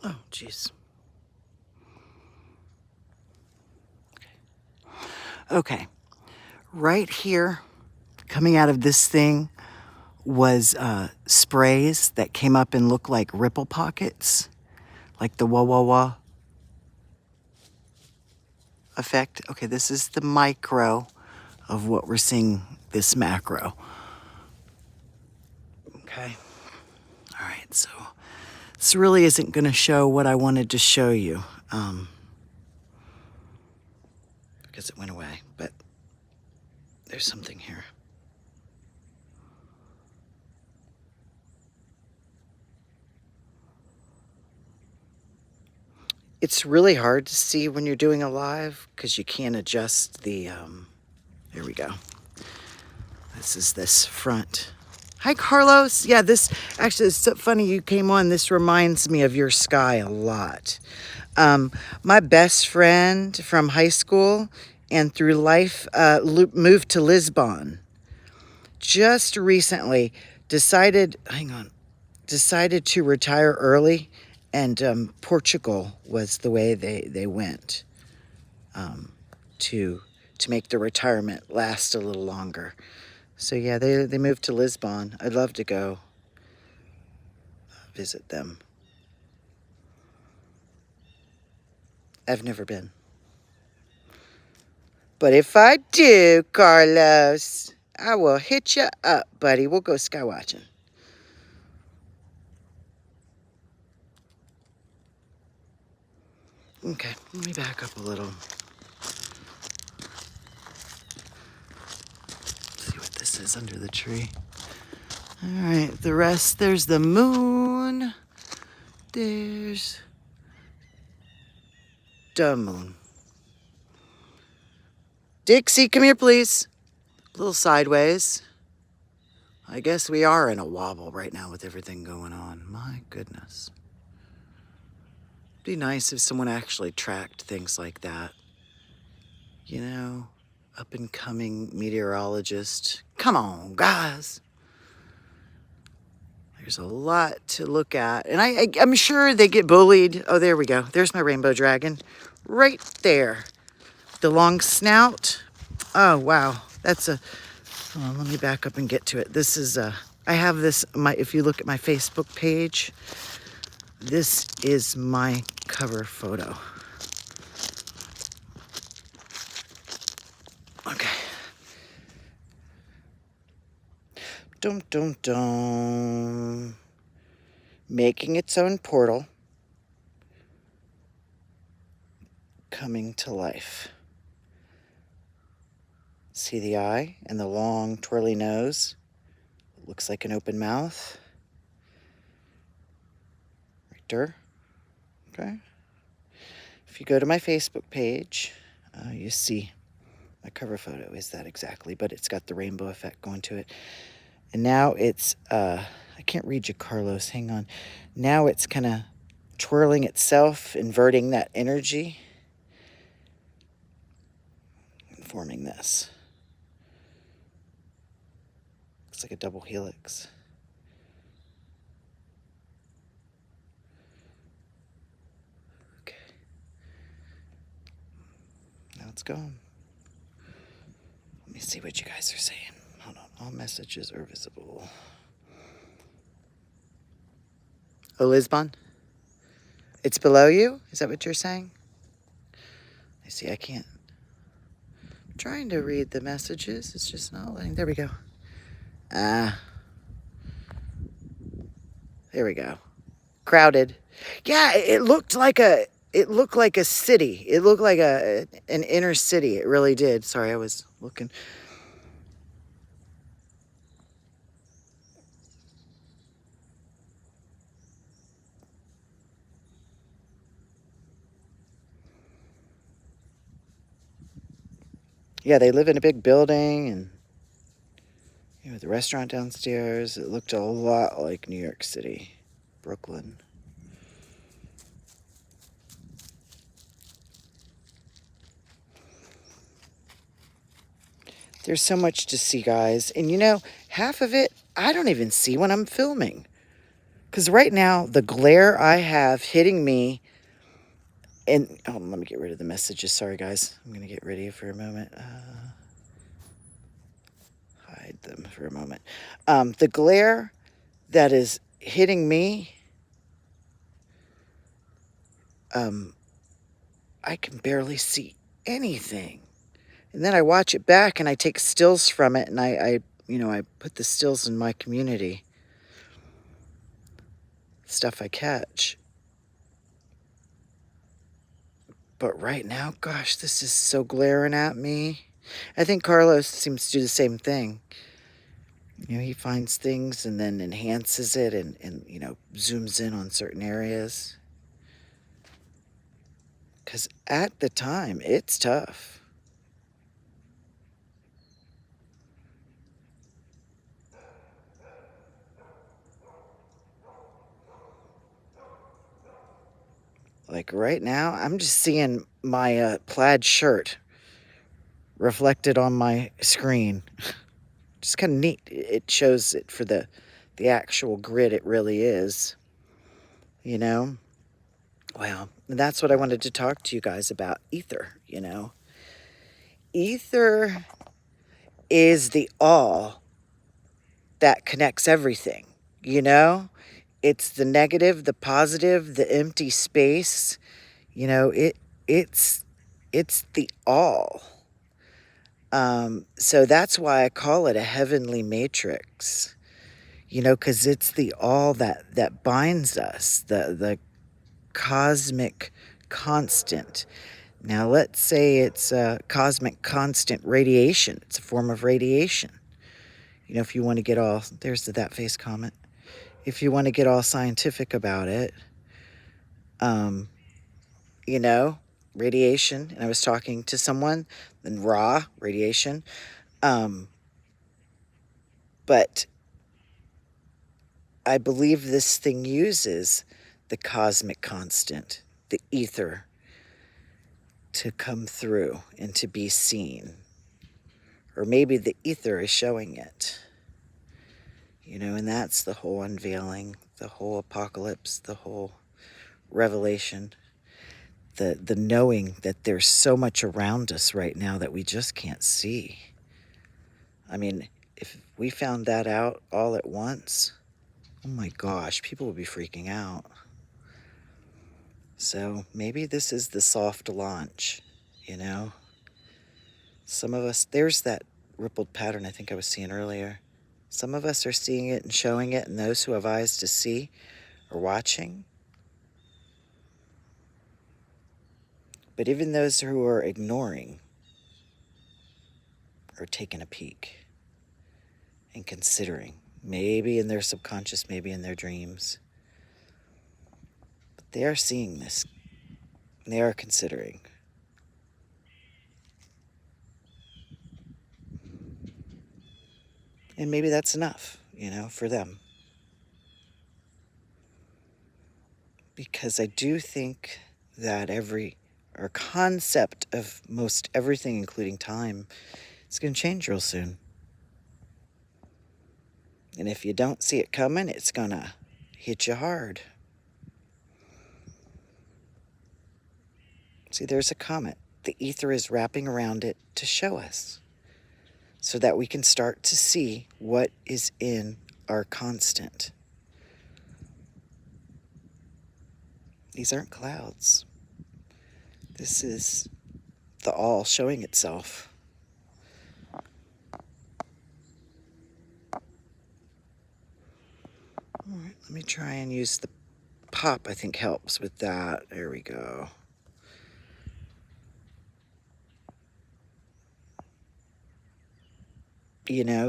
Oh, jeez. Okay. Right here, coming out of this thing, was sprays that came up and looked like ripple pockets, like the wah wah wah effect. Okay, this is the micro of what we're seeing, this macro. Okay. All right, so this really isn't going to show what I wanted to show you because it went away, but there's something here. It's really hard to see when you're doing a live because you can't adjust the, here we go. This is this front. Hi, Carlos. Yeah, this, actually, it's so funny you came on. This reminds me of your sky a lot. My best friend from high school and through life moved to Lisbon. Just recently decided to retire early, and Portugal was the way they went to make the retirement last a little longer. So yeah, they moved to Lisbon. I'd love to go visit them. I've never been. But if I do, Carlos, I will hit you up, buddy. We'll go sky watching. Okay, let me back up a little. See what this is under the tree. All right, the rest, there's the moon. There's the moon. Dixie, come here, please. A little sideways. I guess we are in a wobble right now with everything going on. My goodness. It'd be nice if someone actually tracked things like that. You know, up and coming meteorologist. Come on, guys. There's a lot to look at. And I'm sure they get bullied. Oh, there we go. There's my rainbow dragon. Right there. The long snout. Oh, wow. That's a... Hold on, let me back up and get to it. This is I have this, if you look at my Facebook page, this is my cover photo. Okay. Dum, dum, dum. Making its own portal. Coming to life. See the eye and the long twirly nose? It looks like an open mouth. Right there. Okay. If you go to my Facebook page, you see my cover photo is that exactly, but it's got the rainbow effect going to it. And now it's, I can't read you, Carlos, hang on. Now it's kind of twirling itself, inverting that energy, and forming this. Looks like a double helix. Okay. Now it's gone. Let me see what you guys are saying. Hold on, all messages are visible. Oh, Lisbon? It's below you? Is that what you're saying? I see, I can't. I'm trying to read the messages. It's just not letting. There we go. There we go. Crowded. Yeah, it looked like a city. It looked like an inner city. It really did. Sorry, I was looking. Yeah, they live in a big building, and you know, the restaurant downstairs. It looked a lot like New York City, Brooklyn. There's so much to see, guys. And you know, half of it, I don't even see when I'm filming. Because right now, the glare I have hitting me, and oh, let me get rid of the messages. Sorry, guys. I'm going to get rid of you for a moment. Hide them for a moment. The glare that is hitting me, I can barely see anything. And then I watch it back and I take stills from it, and I put the stills in my community. Stuff I catch. But right now, gosh, this is so glaring at me. I think Carlos seems to do the same thing. He finds things and then enhances it and zooms in on certain areas. Because at the time, it's tough. Like right now, I'm just seeing my plaid shirt reflected on my screen. Just kind of neat. It shows it for the actual grid it really is. Well, that's what I wanted to talk to you guys about. Ether. Ether is the all that connects everything. It's the negative, the positive, the empty space. It's the all. So that's why I call it a heavenly matrix. Because it's the all that binds us, the cosmic constant. Now, let's say it's a cosmic constant radiation. It's a form of radiation. If you want to get all, there's the that face comment. If you want to get all scientific about it, radiation, and I was talking to someone, then raw radiation, but I believe this thing uses the cosmic constant, the ether, to come through and to be seen. Or maybe the ether is showing it. And that's the whole unveiling, the whole apocalypse, the whole revelation, the knowing that there's so much around us right now that we just can't see. I mean, if we found that out all at once, oh my gosh, people would be freaking out. So maybe this is the soft launch, Some of us, there's that rippled pattern I think I was seeing earlier. Some of us are seeing it and showing it, and those who have eyes to see are watching. But even those who are ignoring are taking a peek and considering, maybe in their subconscious, maybe in their dreams. But they are seeing this. They are considering. And maybe that's enough, for them. Because I do think that our concept of most everything, including time, is going to change real soon. And if you don't see it coming, it's going to hit you hard. See, there's a comet. The ether is wrapping around it to show us, so that we can start to see what is in our constant. These aren't clouds. This is the all showing itself. All right, let me try and use the pop. I think helps with that. There we go.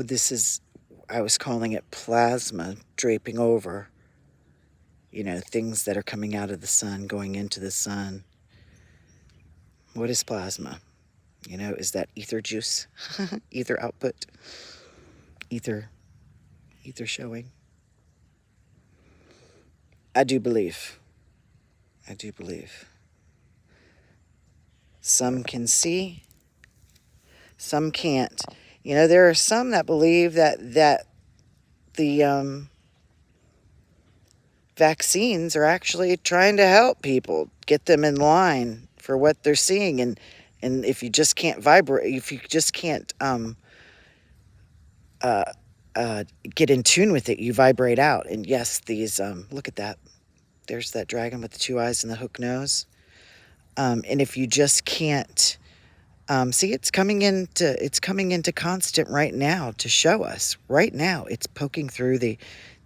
This is, I was calling it plasma draping over, things that are coming out of the sun, going into the sun. What is plasma? Is that ether juice? Ether output? Ether showing? I do believe. Some can see, some can't. There are some that believe that the vaccines are actually trying to help people, get them in line for what they're seeing. And if you just can't vibrate, if you just can't get in tune with it, you vibrate out. And yes, these, look at that. There's that dragon with the 2 eyes and the hook nose. And if you just can't, see, it's coming into constant right now to show us. Right now, it's poking through the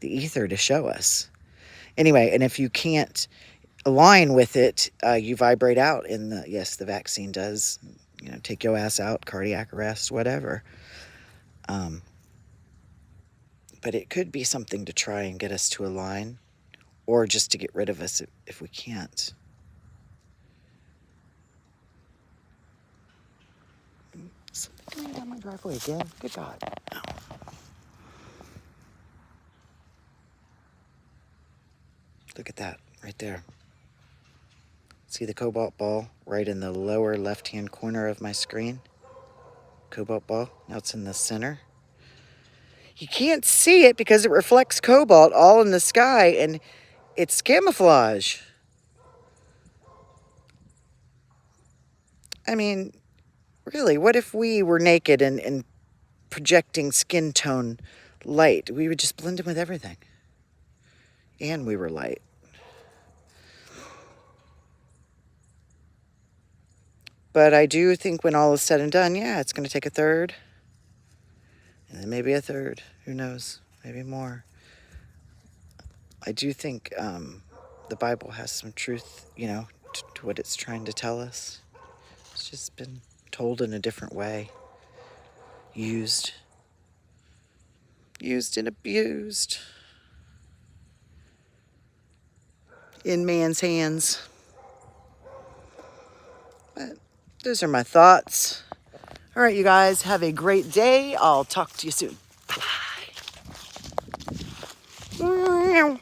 ether to show us. Anyway, and if you can't align with it, you vibrate out. And yes, the vaccine does, take your ass out, cardiac arrest, whatever. But it could be something to try and get us to align, or just to get rid of us if we can't. Something coming down my driveway again? Good God. Oh. Look at that right there. See the cobalt ball right in the lower left-hand corner of my screen? Cobalt ball. Now it's in the center. You can't see it because it reflects cobalt all in the sky, and it's camouflage. I mean, really, what if we were naked and projecting skin tone light? We would just blend in with everything. And we were light. But I do think when all is said and done, yeah, it's going to take a third. And then maybe a third. Who knows? Maybe more. I do think the Bible has some truth, to what it's trying to tell us. It's just been told in a different way. Used and abused in man's hands. But those are my thoughts. All right, you guys, have a great day. I'll talk to you soon. Bye-bye.